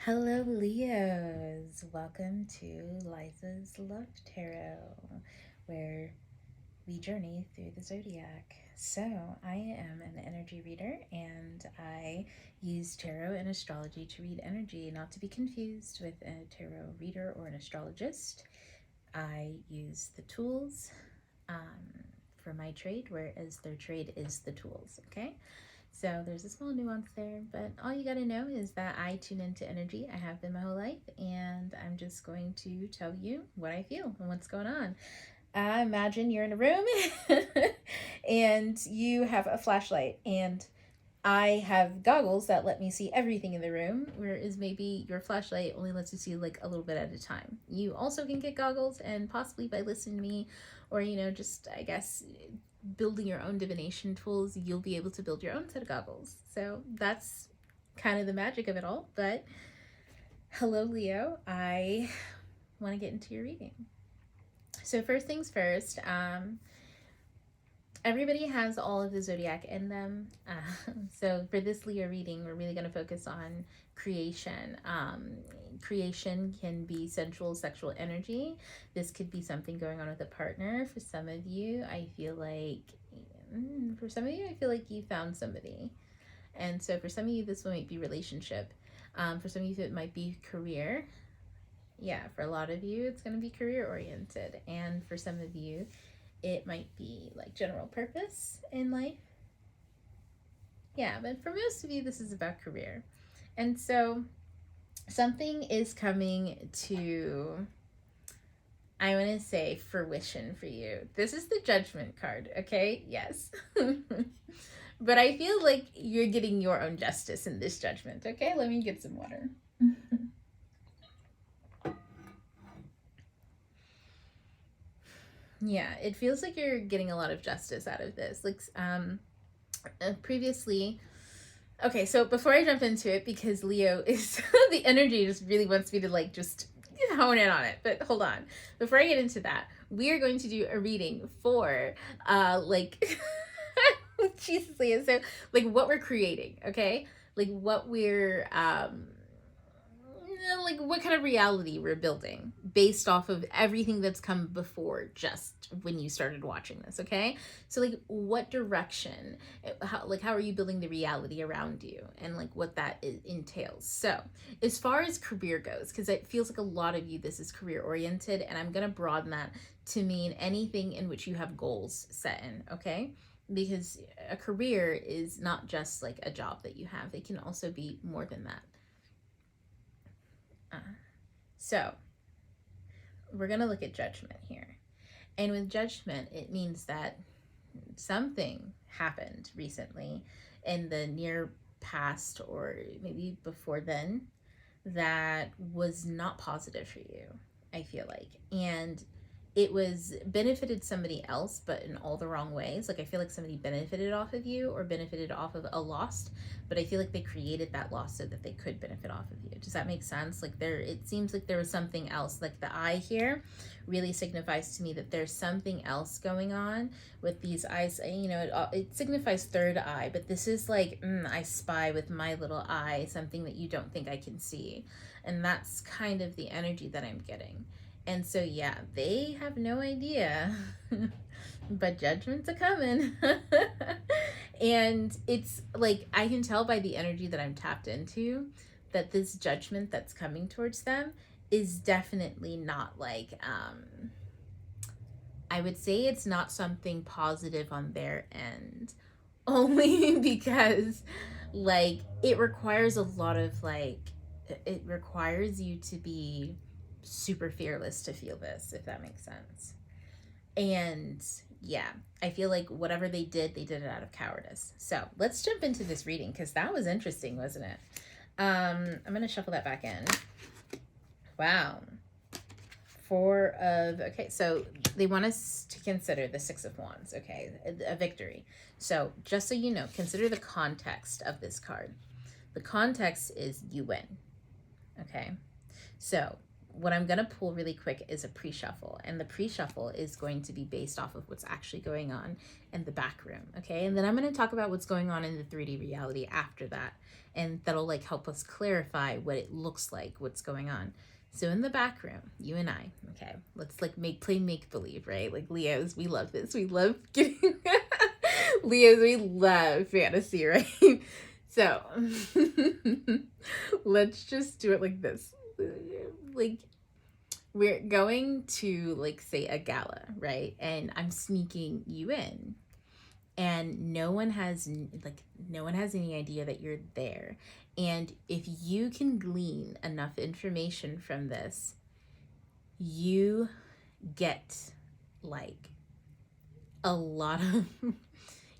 Hello, Leos. Welcome to Liza's Love Tarot, where we journey through the zodiac. So, I am an energy reader and I use tarot and astrology to read energy, not to be confused with a tarot reader or an astrologist. I use the tools for my trade, whereas their trade is the tools, okay? So there's a small nuance there, but all you gotta know is that I tune into energy. I have been my whole life, and I'm just going to tell you what I feel and what's going on. Imagine you're in a room and you have a flashlight, and I have goggles that let me see everything in the room, whereas maybe your flashlight only lets you see like a little bit at a time. You also can get goggles, and possibly by listening to me, or just I guess building your own divination tools, you'll be able to build your own set of goggles. So that's kind of the magic of it all. But hello, Leo. I want to get into your reading. So, first things first, everybody has all of the zodiac in them. So, for this Leo reading, we're really going to focus on creation. Creation can be sensual, sexual energy. This could be something going on with a partner. For some of you, I feel like you found somebody. And so for some of you, this might be relationship. For some of you, it might be career. Yeah, for a lot of you, it's going to be career oriented. And for some of you, it might be like general purpose in life. Yeah, but for most of you, this is about career. And so something is coming to, I want to say, fruition for you. This is the Judgment card, okay? Yes. But I feel like you're getting your own justice in this judgment, okay? Let me get some water. Yeah, it feels like you're getting a lot of justice out of this. Like, previously, okay, so before I jump into it, because Leo is, the energy just really wants me to like just hone in on it. But hold on. Before I get into that, we are going to do a reading for, like, Jesus, Leo. So, like, what we're creating, okay? Like, what we're, like what kind of reality we're building based off of everything that's come before just when you started watching this, okay? So like what direction, how are you building the reality around you, and like what that entails. So as far as career goes, because it feels like a lot of you this is career oriented, and I'm going to broaden that to mean anything in which you have goals set in, okay? Because a career is not just like a job that you have, it can also be more than that. So we're going to look at judgment here. And with judgment, it means that something happened recently in the near past, or maybe before then, that was not positive for you, I feel like. And it was benefited somebody else, but in all the wrong ways. Like I feel like somebody benefited off of you or benefited off of a loss, but I feel like they created that loss so that they could benefit off of you. Does that make sense? Like it seems like there was something else. Like the eye here really signifies to me that there's something else going on with these eyes. It signifies third eye, but this is like, I spy with my little eye something that you don't think I can see. And that's kind of the energy that I'm getting. And so, yeah, they have no idea, but judgments are coming. And it's like, I can tell by the energy that I'm tapped into that this judgment that's coming towards them is definitely not like, I would say it's not something positive on their end, only because, like, it requires a lot of, like, it requires you to be super fearless to feel this, if that makes sense. And yeah, I feel like whatever they did it out of cowardice. So let's jump into this reading, because that was interesting, wasn't it? I'm gonna shuffle that back in. Wow. Okay, so they want us to consider the Six of Wands, okay, a victory. So just so you know, consider the context of this card. The context is you win, okay? So what I'm going to pull really quick is a pre-shuffle, and the pre-shuffle is going to be based off of what's actually going on in the back room, okay? And then I'm going to talk about what's going on in the 3D reality after that, and that'll like help us clarify what it looks like, what's going on. So in the back room, you and I, okay, let's like play make believe, right? Like Leos, we love this. We love getting Leos, we love fantasy, right? So let's just do it like this. Like we're going to like say a gala, right? And I'm sneaking you in, and no one has any idea that you're there. And if you can glean enough information from this, you get like a lot of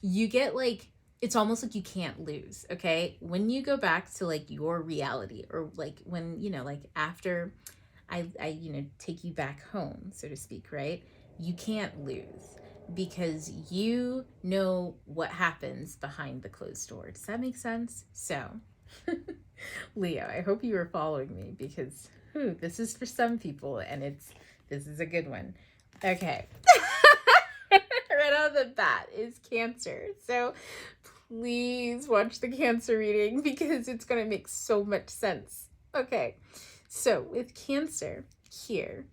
you get like, it's almost like you can't lose, okay? When you go back to like your reality, or like when, you know, like after I you know, take you back home, so to speak, right? You can't lose because you know what happens behind the closed door. Does that make sense? So, Leo, I hope you are following me, because this is for some people, and this is a good one. Okay. Right out of the bat is Cancer. So please watch the Cancer reading, because it's going to make so much sense. Okay. So with Cancer here,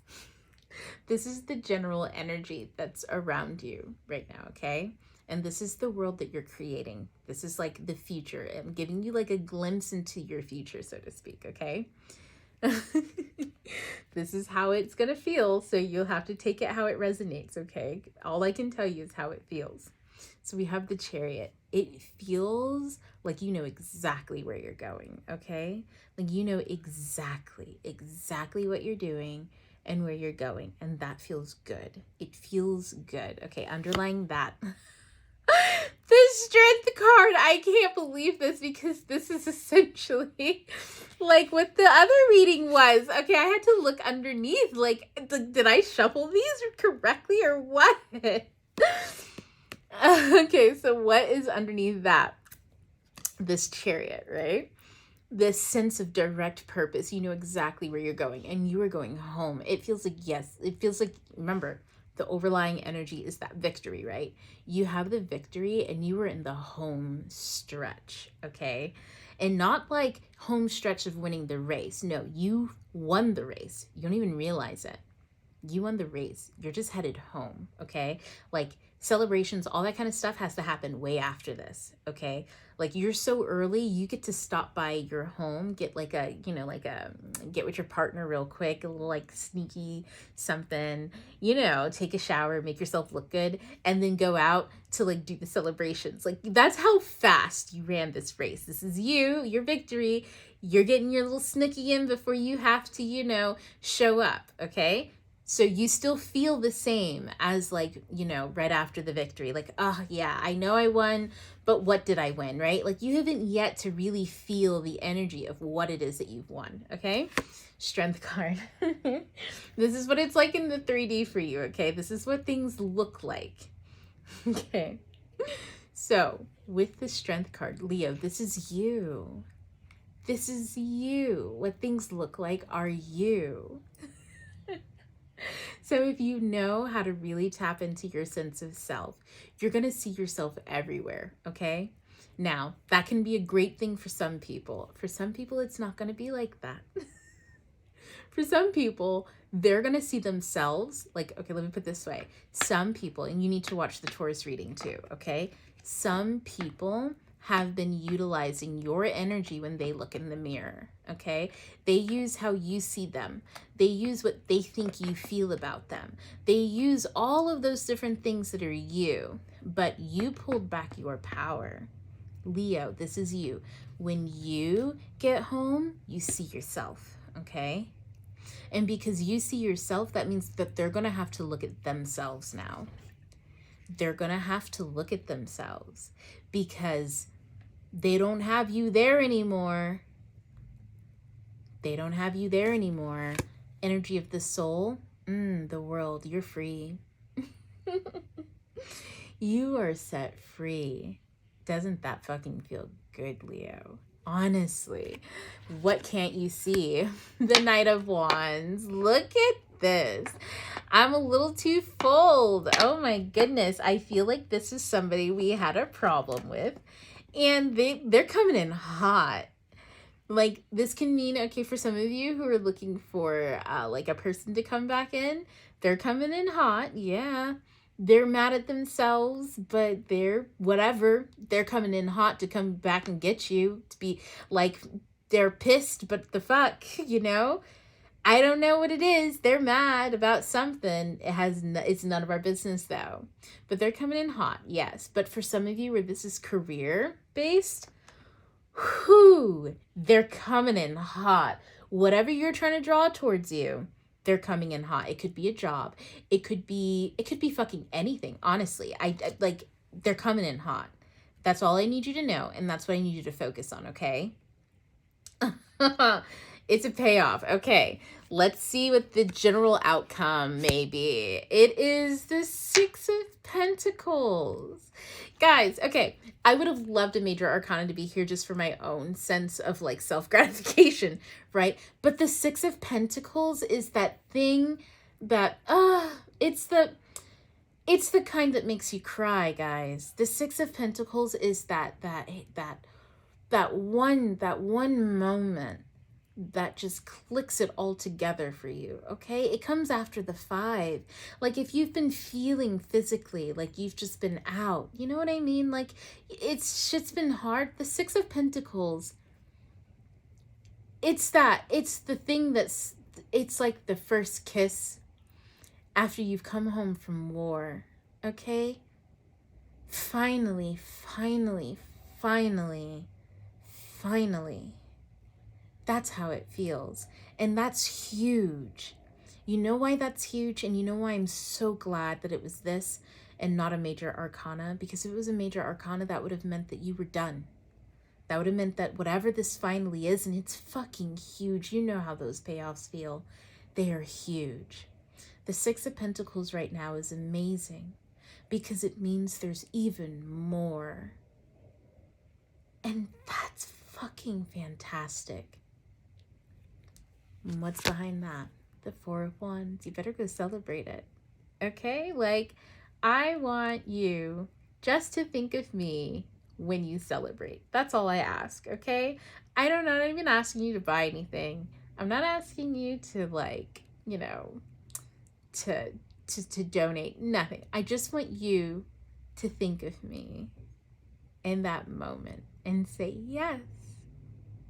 this is the general energy that's around you right now, okay? And this is the world that you're creating. This is like the future. I'm giving you like a glimpse into your future, so to speak, okay? This is how it's going to feel, so you'll have to take it how it resonates, okay? All I can tell you is how it feels. So we have the Chariot. It feels like you know exactly where you're going, okay? Like you know exactly what you're doing and where you're going, and that feels good. It feels good. Okay, underlying that. The Strength card, I can't believe this, because this is essentially like what the other reading was. Okay, I had to look underneath, like, did I shuffle these correctly or what? Okay, so what is underneath that? This Chariot, right? This sense of direct purpose. You know exactly where you're going, and you are going home. It feels like, yes, it feels like, remember, the overlying energy is that victory, right? You have the victory, and you were in the home stretch, okay? And not like home stretch of winning the race. No, you won the race. You don't even realize it. You won the race. You're just headed home, okay? Like celebrations, all that kind of stuff has to happen way after this, okay? Like you're so early, you get to stop by your home, get like a, you know, like a, get with your partner real quick, a little like sneaky something, you know, take a shower, make yourself look good, and then go out to like do the celebrations. Like that's how fast you ran this race. This is you, your victory. You're getting your little snooky in before you have to, you know, show up, okay? So you still feel the same as like, you know, right after the victory, like, oh yeah, I know I won, but what did I win, right? Like you haven't yet to really feel the energy of what it is that you've won, okay? Strength card. This is what it's like in the 3D for you, okay? This is what things look like, okay? So with the Strength card, Leo, this is you. This is you. What things look like are you. So if you know how to really tap into your sense of self, you're going to see yourself everywhere, okay? Now, that can be a great thing for some people. For some people, it's not going to be like that. For some people, they're going to see themselves, like, okay, let me put it this way. Some people, and you need to watch the Taurus reading too, okay? Some people have been utilizing your energy when they look in the mirror, okay? They use how you see them. They use what they think you feel about them. They use all of those different things that are you, but you pulled back your power. Leo, this is you. When you get home, you see yourself, okay? And because you see yourself, that means that they're going to have to look at themselves now. They're going to have to look at themselves because they don't have you there anymore. They don't have you there anymore. Energy of the soul, the world, you're free. You are set free. Doesn't that fucking feel good, Leo? Honestly, what can't you see? The Knight of Wands. Look at this. I'm a little too fold. Oh my goodness. I feel like this is somebody we had a problem with. And they're coming in hot. Like, this can mean, okay, for some of you who are looking for like a person to come back in, they're coming in hot. Yeah. They're mad at themselves, but they're whatever. They're coming in hot to come back and get you, to be like, they're pissed, but the fuck, you know? I don't know what it is. They're mad about something. It's none of our business though. But they're coming in hot, yes. But for some of you where this is career based, whoo, they're coming in hot. Whatever you're trying to draw towards you, they're coming in hot. It could be a job. It could be fucking anything. Honestly, I like, they're coming in hot. That's all I need you to know, and that's what I need you to focus on, okay? It's a payoff. Okay, let's see what the general outcome may be. It is the Six of Pentacles. Guys, okay, I would have loved a major arcana to be here just for my own sense of like self-gratification, right? But the Six of Pentacles is that thing that, it's the kind that makes you cry, guys. The Six of Pentacles is that one moment that just clicks it all together for you, okay? It comes after the Five. Like, if you've been feeling physically like you've just been out, you know what I mean? Like, shit's been hard. The Six of Pentacles, it's the thing it's like the first kiss after you've come home from war, okay? Finally, that's how it feels. And that's huge. You know why that's huge? And you know why I'm so glad that it was this and not a major arcana? Because if it was a major arcana, that would have meant that you were done. That would have meant that whatever this finally is, and it's fucking huge. You know how those payoffs feel. They are huge. The Six of Pentacles right now is amazing because it means there's even more. And that's fucking fantastic. And what's behind that? The Four of Wands. You better go celebrate it. Okay? Like, I want you just to think of me when you celebrate. That's all I ask, okay? I'm not even asking you to buy anything. I'm not asking you to, like, you know, to donate. Nothing. I just want you to think of me in that moment and say, yes,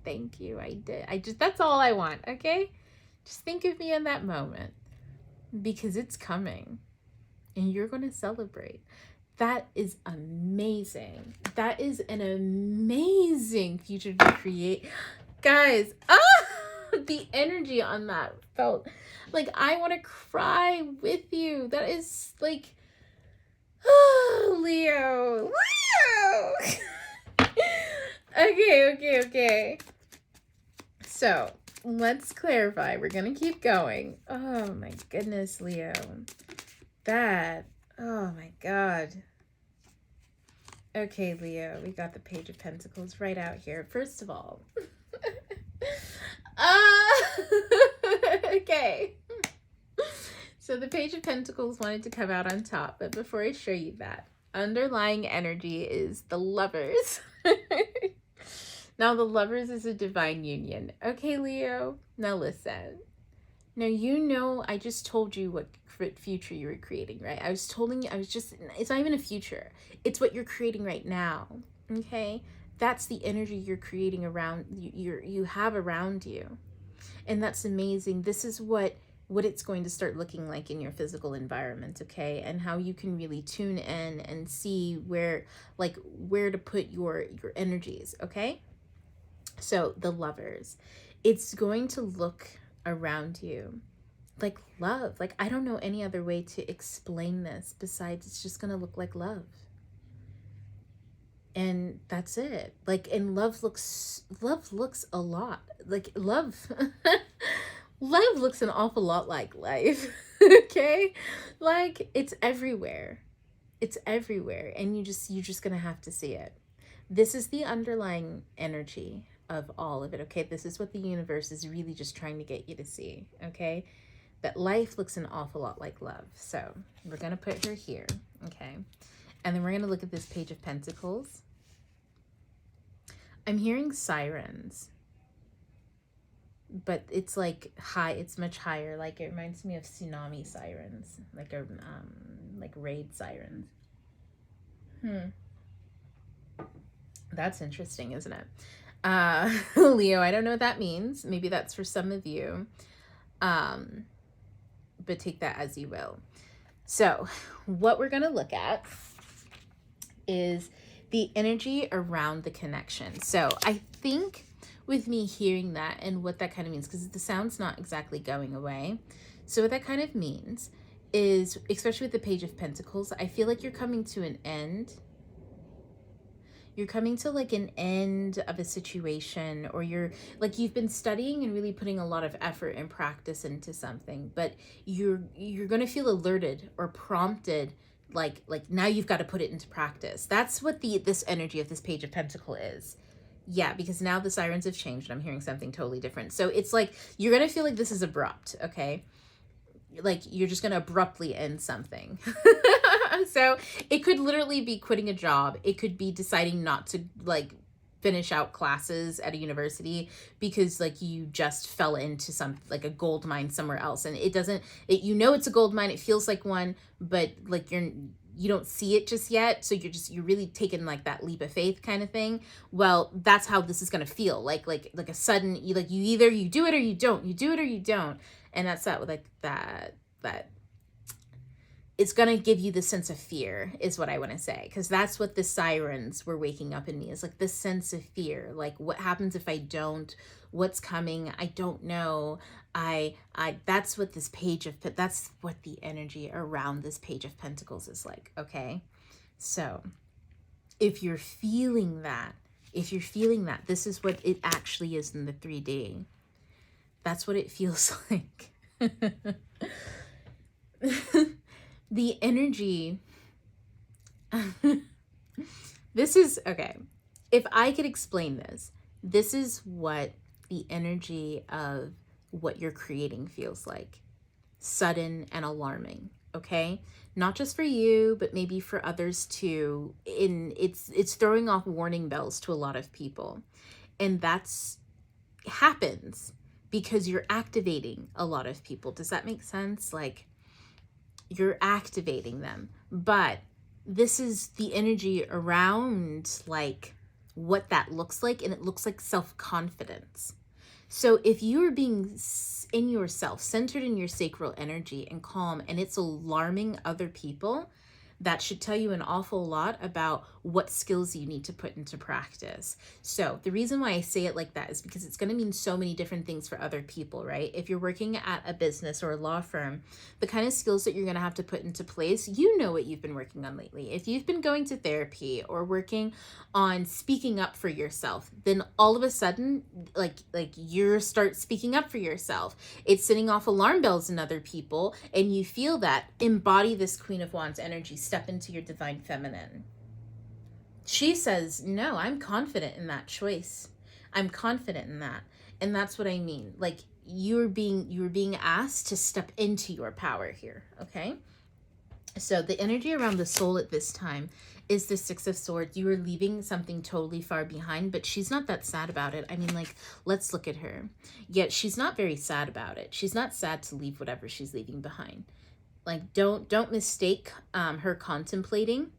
thank you, I did. That's all I want, okay? Just think of me in that moment because it's coming and you're going to celebrate. That is amazing. That is an amazing future to create. Guys, the energy on that felt like I want to cry with you. That is like, Leo. Okay. So let's clarify. We're going to keep going. Oh my goodness, Leo. Oh my God. Okay, Leo, we got the Page of Pentacles right out here. First of all, okay. So the Page of Pentacles wanted to come out on top, but before I show you that, underlying energy is the Lovers. Now, the Lovers is a divine union. Okay, Leo, now listen. Now, you know, I just told you what future you were creating, right? it's not even a future. It's what you're creating right now, okay? That's the energy you're creating around, you have around you. And that's amazing. This is what it's going to start looking like in your physical environment, okay? And how you can really tune in and see where to put your energies, okay? So the Lovers, it's going to look around you like love. Like, I don't know any other way to explain this besides it's just gonna look like love. And that's it. Like, and love looks a lot like love. Love looks an awful lot like life. Okay? Like, it's everywhere. It's everywhere. And you're just gonna have to see it. This is the underlying energy of all of it, okay? This is what the universe is really just trying to get you to see, okay? That life looks an awful lot like love. So we're going to put her here, okay? And then we're going to look at this Page of Pentacles. I'm hearing sirens, but it's like high, it's much higher. Like it reminds me of tsunami sirens, like a like raid sirens. That's interesting, isn't it? Leo, I don't know what that means. Maybe that's for some of you. But take that as you will. So what we're going to look at is the energy around the connection. So I think with me hearing that and what that kind of means, because the sound's not exactly going away. So what that kind of means is, especially with the Page of Pentacles, I feel like you're coming to an end. You're coming to like an end of a situation, or you're like, you've been studying and really putting a lot of effort and practice into something, but you're going to feel alerted or prompted, like now you've got to put it into practice. That's what this energy of this Page of Pentacle is. Yeah, because now the sirens have changed and I'm hearing something totally different. So it's like, you're going to feel like this is abrupt, okay? Like you're just going to abruptly end something. So it could literally be quitting a job. It could be deciding not to like finish out classes at a university because like you just fell into some like a gold mine somewhere else, and it doesn't, you know, it's a gold mine. It feels like one, but like you don't see it just yet. So you're really taking like that leap of faith kind of thing. Well, that's how this is going to feel like a sudden, you either you do it or you don't, you do it or you don't. And that's that, like that it's going to give you the sense of fear is what I want to say. Because that's what the sirens were waking up in me, is like this sense of fear. Like what happens if I don't, what's coming? I don't know. That's what this that's what the energy around this Page of Pentacles is like. Okay. So if you're feeling that, this is what it actually is in the 3D. That's what it feels like. The energy, this is, okay, if I could explain this is what the energy of what you're creating feels like. Sudden and alarming, okay? Not just for you, but maybe for others too. It's throwing off warning bells to a lot of people. And that's happens because you're activating a lot of people. Does that make sense? Like, you're activating them. But this is the energy around like what that looks like, and it looks like self-confidence. So if you are being in yourself, centered in your sacral energy and calm, and it's alarming other people, that should tell you an awful lot about what skills you need to put into practice. So the reason why I say it like that is because it's going to mean so many different things for other people, right? If you're working at a business or a law firm, the kind of skills that you're going to have to put into place, you know what you've been working on lately. If you've been going to therapy or working on speaking up for yourself, then all of a sudden, like you start speaking up for yourself. It's setting off alarm bells in other people, and you feel that. Embody this Queen of Wands energy. Step into your divine feminine. She says, no, I'm confident in that choice. I'm confident in that. And that's what I mean. Like you're being asked to step into your power here. Okay. So the energy around the soul at this time is the Six of Swords. You are leaving something totally far behind, but she's not that sad about it. I mean, like, let's look at her. Yet she's not very sad about it. She's not sad to leave whatever she's leaving behind. Like, don't mistake her contemplating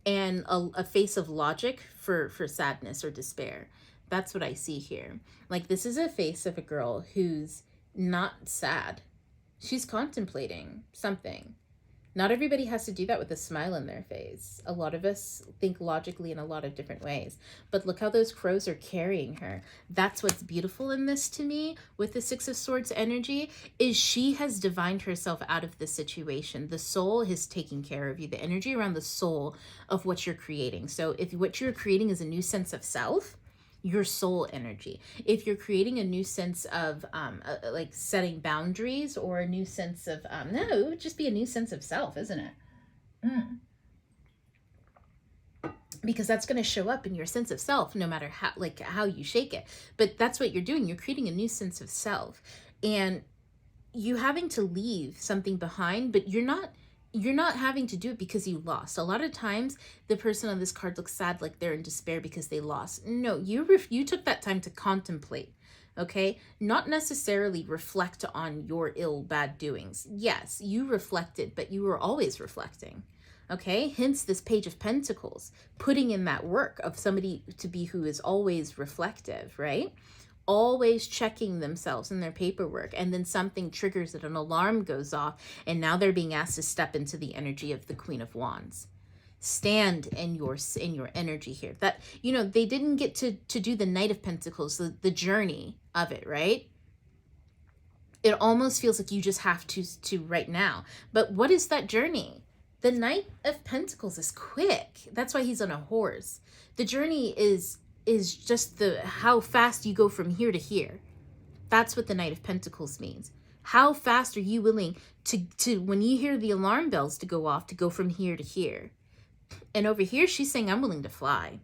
and a face of logic for sadness or despair. That's what I see here. Like, this is a face of a girl who's not sad. She's contemplating something. Not everybody has to do that with a smile in their face. A lot of us think logically in a lot of different ways. But look how those crows are carrying her. That's what's beautiful in this to me with the Six of Swords energy, is she has divined herself out of this situation. The soul is taking care of you. The energy around the soul of what you're creating. So if what you're creating is a new sense of self, your soul energy. If you're creating a new sense of like setting boundaries, or a new sense of no, it would just be a new sense of self, isn't it? because that's going to show up in your sense of self no matter how you shake it. But that's what you're doing. You're creating a new sense of self, and you having to leave something behind, but you're not having to do it because you lost. A lot of times the person on this card looks sad, like they're in despair because they lost. No, you took that time to contemplate. Okay, not necessarily reflect on your bad doings. Yes, you reflected, but you were always reflecting. Okay, hence this Page of Pentacles, putting in that work of somebody to be who is always reflective, right? Always checking themselves in their paperwork, and then something triggers it, an alarm goes off, and now they're being asked to step into the energy of the Queen of Wands. Stand in your energy here. That, they didn't get to do the Knight of Pentacles, the journey of it, right? It almost feels like you just have to right now. But what is that journey? The Knight of Pentacles is quick. That's why he's on a horse. The journey is just how fast you go from here to here. That's what the Knight of Pentacles means. How fast are you willing to when you hear the alarm bells to go off, to go from here to here? And over here, she's saying, I'm willing to fly.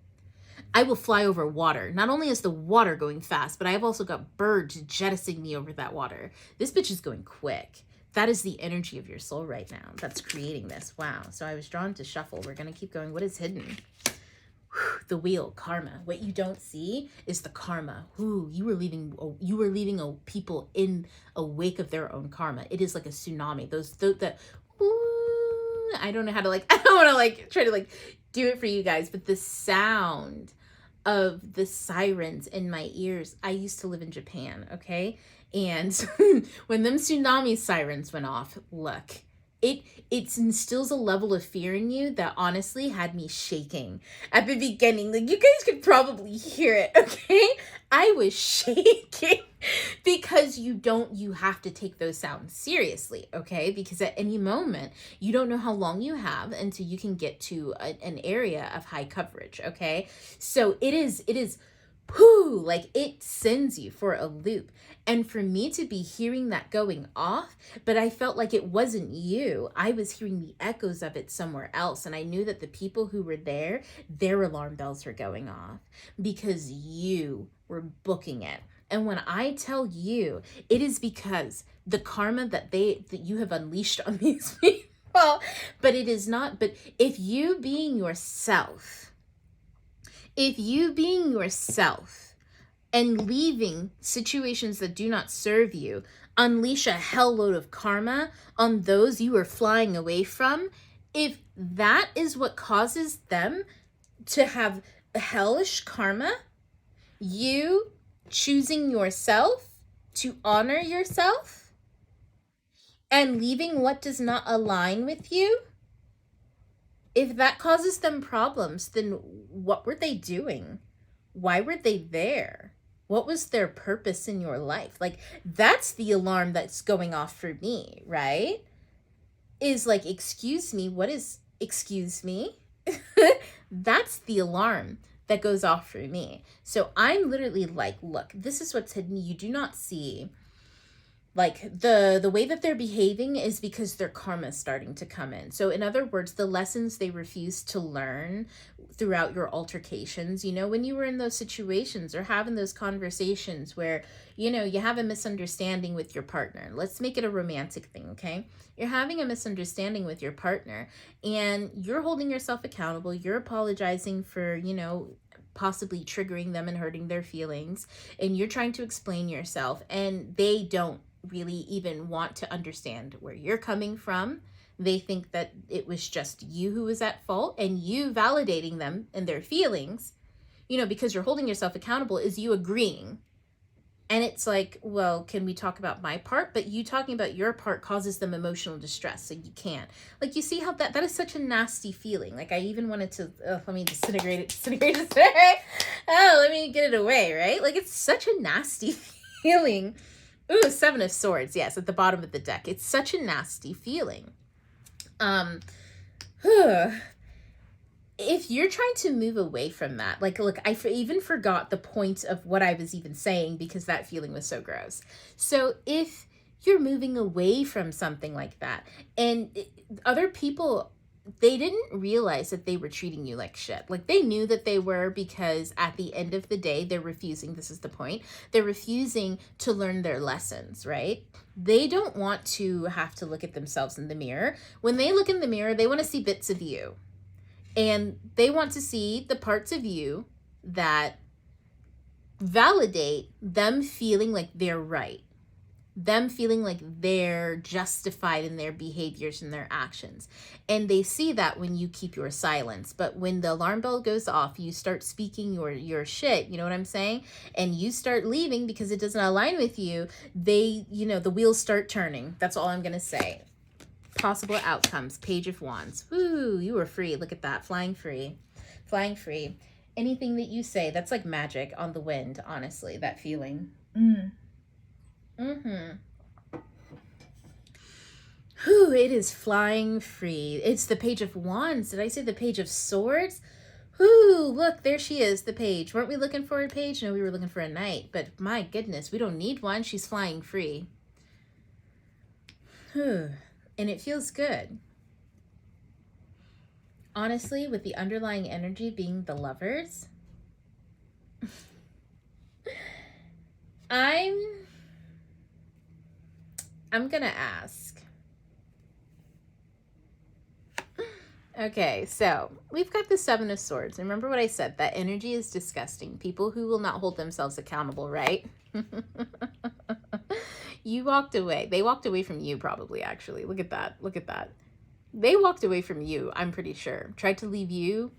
I will fly over water. Not only is the water going fast, but I've also got birds jettisoning me over that water. This bitch is going quick. That is the energy of your soul right now that's creating this. Wow. So I was drawn to shuffle. We're going to keep going. What is hidden? The wheel, karma. What you don't see is the karma. Ooh, you were leaving a people in a wake of their own karma. It is like a tsunami. I don't know how to I don't want to try to do it for you guys, but the sound of the sirens in my ears. I used to live in Japan, okay? And when them tsunami sirens went off, look, it instills a level of fear in you that honestly had me shaking at the beginning. You guys could probably hear it, okay? I was shaking because you have to take those sounds seriously, okay? Because at any moment, you don't know how long you have until you can get to an area of high coverage, okay? So it is it sends you for a loop. And for me to be hearing that going off, but I felt like it wasn't you. I was hearing the echoes of it somewhere else. And I knew that the people who were there, their alarm bells were going off because you were booking it. And when I tell you, it is because the karma that you have unleashed on these people, but it is not. But if you being yourself and leaving situations that do not serve you, unleash a hell load of karma on those you are flying away from, if that is what causes them to have hellish karma, you choosing yourself to honor yourself and leaving what does not align with you, if that causes them problems, then what were they doing? Why were they there? What was their purpose in your life? That's the alarm that's going off for me, right? Is excuse me, what is excuse me? That's the alarm that goes off for me. So I'm literally look, this is what's hidden. You do not see. The way that they're behaving is because their karma is starting to come in. So in other words, the lessons they refuse to learn throughout your altercations, when you were in those situations or having those conversations where, you have a misunderstanding with your partner. Let's make it a romantic thing, okay? You're having a misunderstanding with your partner and you're holding yourself accountable. You're apologizing for, possibly triggering them and hurting their feelings. And you're trying to explain yourself and they don't really even want to understand where you're coming from. They think that it was just you who was at fault, and you validating them and their feelings, because you're holding yourself accountable, is you agreeing. And it's well, can we talk about my part? But you talking about your part causes them emotional distress, so you can't. You see how that is such a nasty feeling. I even wanted to, let me disintegrate it. Oh, let me get it away, right? It's such a nasty feeling. Ooh, 7 of Swords, yes, at the bottom of the deck. It's such a nasty feeling. If you're trying to move away from that, look, I even forgot the point of what I was even saying because that feeling was so gross. So if you're moving away from something like that and other people they didn't realize that they were treating you like shit. Like, they knew that they were, because at the end of the day, they're refusing. This is the point. They're refusing to learn their lessons, right? They don't want to have to look at themselves in the mirror. When they look in the mirror, they want to see bits of you. And they want to see the parts of you that validate them feeling like they're right. Them feeling like they're justified in their behaviors and their actions. And they see that when you keep your silence. But when the alarm bell goes off, you start speaking your shit, you know what I'm saying? And you start leaving because it doesn't align with you. They, the wheels start turning. That's all I'm going to say. Possible outcomes, Page of Wands. Woo, you were free. Look at that. Flying free. Flying free. Anything that you say, that's like magic on the wind, honestly, that feeling. Whew, it is flying free. It's the Page of Wands. Did I say the Page of Swords? Whoo, look, there she is, the page. Weren't we looking for a page? No, we were looking for a knight. But my goodness, we don't need one. She's flying free. Whew. And it feels good. Honestly, with the underlying energy being the Lovers, I'm gonna ask. Okay, so we've got the Seven of Swords. Remember what I said, that energy is disgusting. People who will not hold themselves accountable, right? You walked away. They walked away from you, probably, actually. Look at that. Look at that. They walked away from you, I'm pretty sure. Tried to leave you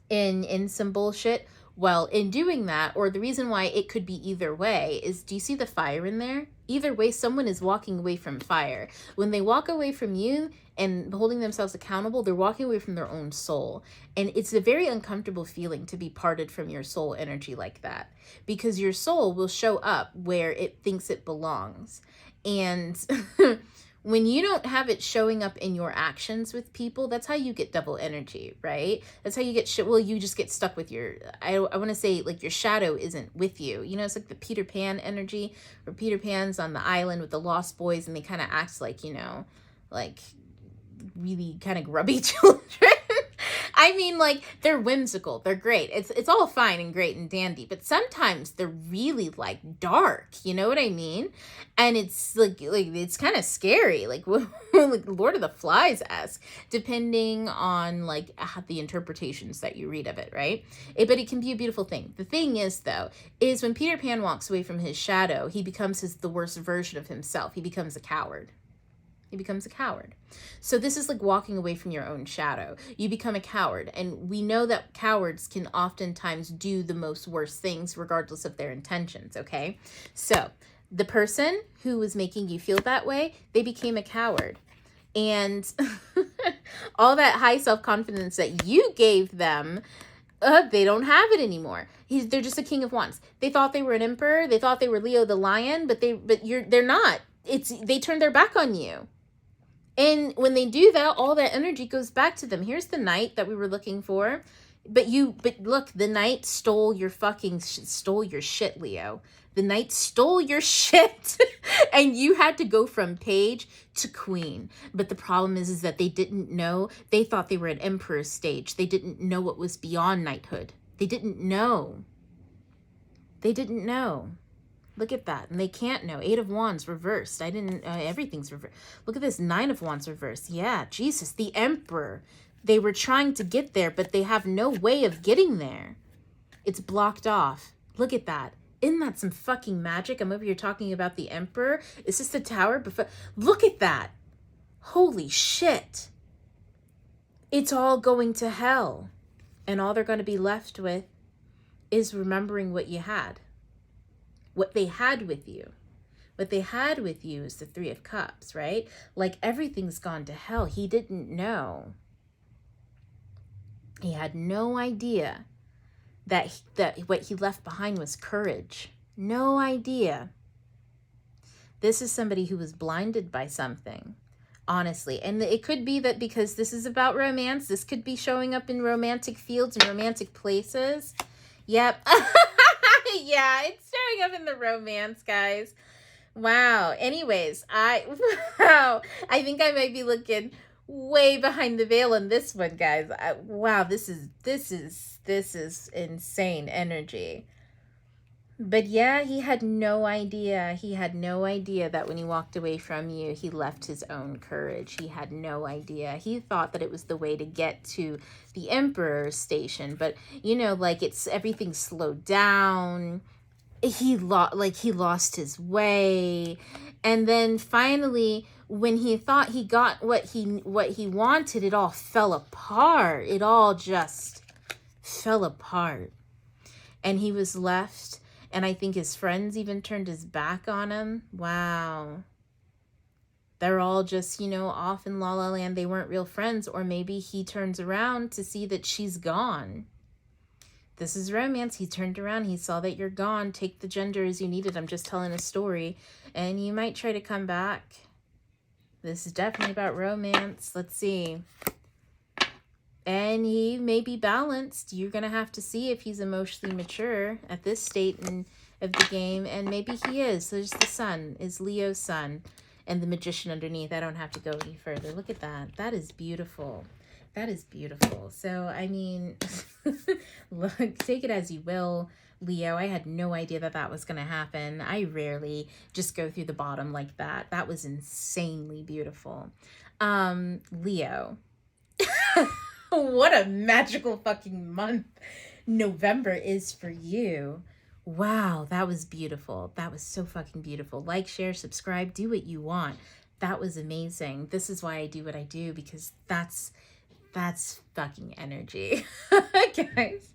in some bullshit. Well, in doing that, or the reason why it could be either way is, do you see the fire in there? Either way, someone is walking away from fire. When they walk away from you and holding themselves accountable, they're walking away from their own soul. And it's a very uncomfortable feeling to be parted from your soul energy like that, because your soul will show up where it thinks it belongs. And when you don't have it showing up in your actions with people, that's how you get double energy, right? That's how you get shit. Well, you just get stuck with your, I want to say, like, your shadow isn't with you. You know, it's like the Peter Pan energy, where Peter Pan's on the island with the lost boys and they kind of act like, like really kind of grubby children. I mean, like, they're whimsical. They're great. It's all fine and great and dandy, but sometimes they're really, like, dark. You know what I mean? And it's like it's kind of scary, like like Lord of the Flies-esque, depending on like the interpretations that you read of it, right? But it can be a beautiful thing. The thing is, though, is when Peter Pan walks away from his shadow, he becomes the worst version of himself. He becomes a coward. He becomes a coward. So this is like walking away from your own shadow. You become a coward. And we know that cowards can oftentimes do the most worst things regardless of their intentions, okay? So the person who was making you feel that way, they became a coward. And all that high self-confidence that you gave them, they don't have it anymore. They're just a king of wands. They thought they were an emperor. They thought they were Leo the lion, but they're not. They turned their back on you. And when they do that, all that energy goes back to them. Here's the knight that we were looking for. But look, the knight stole your shit, Leo. The knight stole your shit. And you had to go from page to queen. But the problem is that they didn't know. They thought they were at emperor's stage. They didn't know what was beyond knighthood. They didn't know. They didn't know. Look at that. And they can't know. 8 of Wands reversed. Everything's reversed. Look at this. 9 of Wands reversed. Yeah, Jesus, the Emperor. They were trying to get there, but they have no way of getting there. It's blocked off. Look at that. Isn't that some fucking magic? I'm over here talking about the Emperor. Is this the tower? Look at that. Holy shit. It's all going to hell. And all they're going to be left with is remembering what you had. What they had with you. What they had with you is the 3 of Cups, right? Like, everything's gone to hell. He didn't know. He had no idea that what he left behind was courage. No idea. This is somebody who was blinded by something, honestly. And it could be that because this is about romance, this could be showing up in romantic fields and romantic places. Yep. Yeah, it's showing up in the romance, guys. Wow. Anyways, I think I might be looking way behind the veil in this one, guys. Wow, this is insane energy. But yeah, he had no idea. He had no idea that when he walked away from you, he left his own courage. He had no idea. He thought that it was the way to get to the Emperor's station. But, you know, like it's everything slowed down. He lost his way. And then finally, when he thought he got what he wanted, it all fell apart. It all just fell apart. And he was left, and I think his friends even turned his back on him. Wow. They're all just, you know, off in La La Land. They weren't real friends. Or maybe he turns around to see that she's gone. This is romance. He turned around. He saw that you're gone. Take the gender as you need it. I'm just telling a story. And you might try to come back. This is definitely about romance. Let's see. And he may be balanced. You're going to have to see if he's emotionally mature at this state of the game. And maybe he is. So there's the sun, is Leo's sun. And the magician underneath. I don't have to go any further. Look at that. That is beautiful. That is beautiful. So, I mean, look, take it as you will, Leo. I had no idea that that was going to happen. I rarely just go through the bottom like that. That was insanely beautiful. Leo. What a magical fucking month November is for you. Wow, that was beautiful. That was so fucking beautiful. Like, share, subscribe, do what you want. That was amazing. This is why I do what I do, because that's fucking energy. Guys.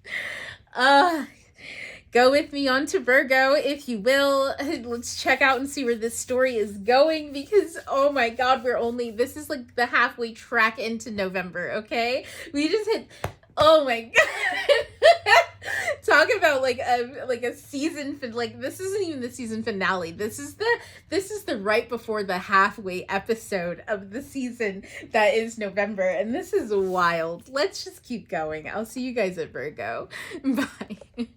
Go with me on to Virgo, if you will. Let's check out and see where this story is going, because, oh my God, this is like the halfway track into November, okay? We just hit, oh my God. Talk about like a season, like this isn't even the season finale. This is the right before the halfway episode of the season that is November. And this is wild. Let's just keep going. I'll see you guys at Virgo. Bye.